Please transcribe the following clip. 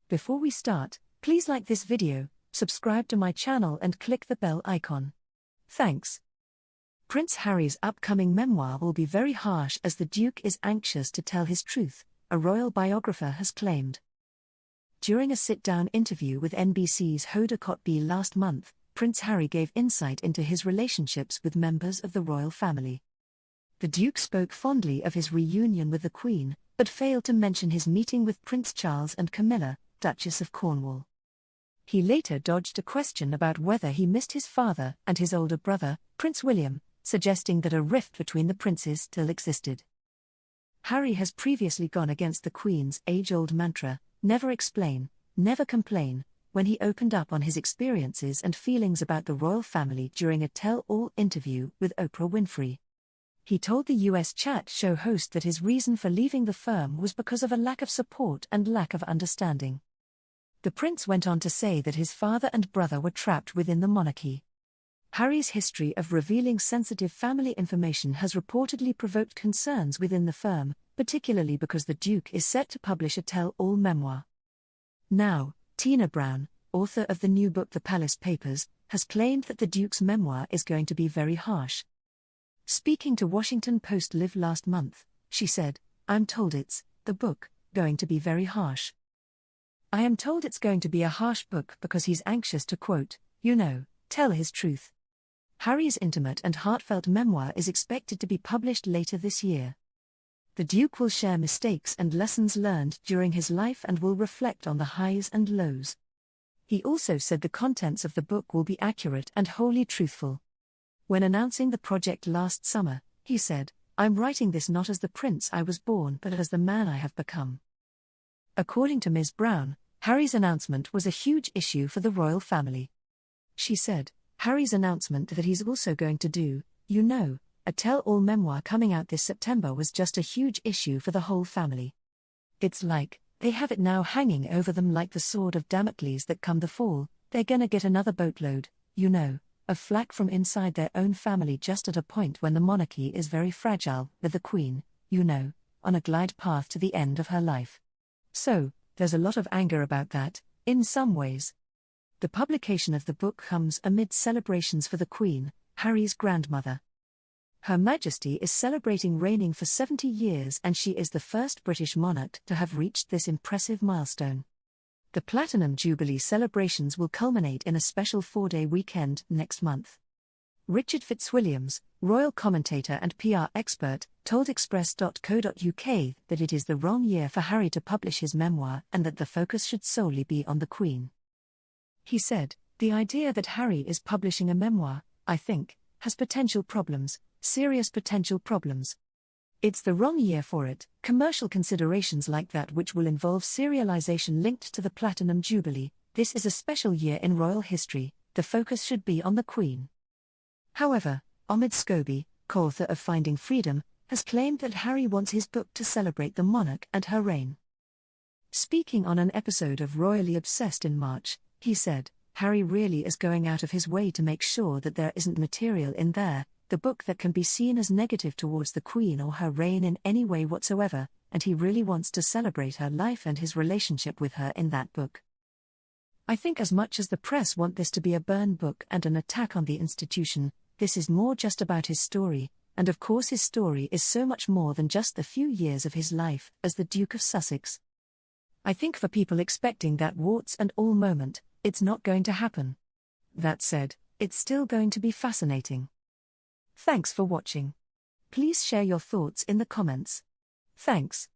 Before we start, please like this video, subscribe to my channel and click the bell icon. Thanks. Prince Harry's upcoming memoir will be very harsh as the Duke is anxious to tell his truth, a royal biographer has claimed. During a sit-down interview with NBC's Hoda Kotb last month, Prince Harry gave insight into his relationships with members of the royal family. The Duke spoke fondly of his reunion with the Queen, but failed to mention his meeting with Prince Charles and Camilla, Duchess of Cornwall. He later dodged a question about whether he missed his father and his older brother, Prince William, suggesting that a rift between the princes still existed. Harry has previously gone against the Queen's age-old mantra, "Never explain, never complain," when he opened up on his experiences and feelings about the royal family during a tell-all interview with Oprah Winfrey. He told the US chat show host that his reason for leaving the firm was because of a lack of support and lack of understanding. The prince went on to say that his father and brother were trapped within the monarchy. Harry's history of revealing sensitive family information has reportedly provoked concerns within the firm, particularly because the Duke is set to publish a tell-all memoir. Now, Tina Brown, author of the new book The Palace Papers, has claimed that the Duke's memoir is going to be very harsh. Speaking to Washington Post Live last month, she said, "I'm told it's, the book, going to be very harsh. I am told it's going to be a harsh book because he's anxious to quote, tell his truth." Harry's intimate and heartfelt memoir is expected to be published later this year. The Duke will share mistakes and lessons learned during his life and will reflect on the highs and lows. He also said the contents of the book will be accurate and wholly truthful. When announcing the project last summer, he said, "I'm writing this not as the prince I was born but as the man I have become." According to Ms. Brown, Harry's announcement was a huge issue for the royal family. She said, "Harry's announcement that he's also going to do, a tell-all memoir coming out this September was just a huge issue for the whole family. It's like, they have it now hanging over them like the sword of Damocles that come the fall, they're gonna get another boatload, of flack from inside their own family just at a point when the monarchy is very fragile, with the Queen, on a glide path to the end of her life. So, there's a lot of anger about that, in some ways." The publication of the book comes amid celebrations for the Queen, Harry's grandmother. Her Majesty is celebrating reigning for 70 years and she is the first British monarch to have reached this impressive milestone. The Platinum Jubilee celebrations will culminate in a special 4-day weekend next month. Richard Fitzwilliams, royal commentator and PR expert, told Express.co.uk that it is the wrong year for Harry to publish his memoir and that the focus should solely be on the Queen. He said, "The idea that Harry is publishing a memoir, I think, has potential problems, serious potential problems. It's the wrong year for it, commercial considerations like that which will involve serialization linked to the Platinum Jubilee. This is a special year in royal history, the focus should be on the Queen." However, Omid Scobie, co-author of Finding Freedom, has claimed that Harry wants his book to celebrate the monarch and her reign. Speaking on an episode of Royally Obsessed in March, he said, "Harry really is going out of his way to make sure that there isn't material in there, the book that can be seen as negative towards the Queen or her reign in any way whatsoever, and he really wants to celebrate her life and his relationship with her in that book. I think as much as the press want this to be a burn book and an attack on the institution, this is more just about his story, and of course his story is so much more than just the few years of his life as the Duke of Sussex. I think for people expecting that warts and all moment, it's not going to happen. That said, it's still going to be fascinating." Thanks for watching. Please share your thoughts in the comments. Thanks.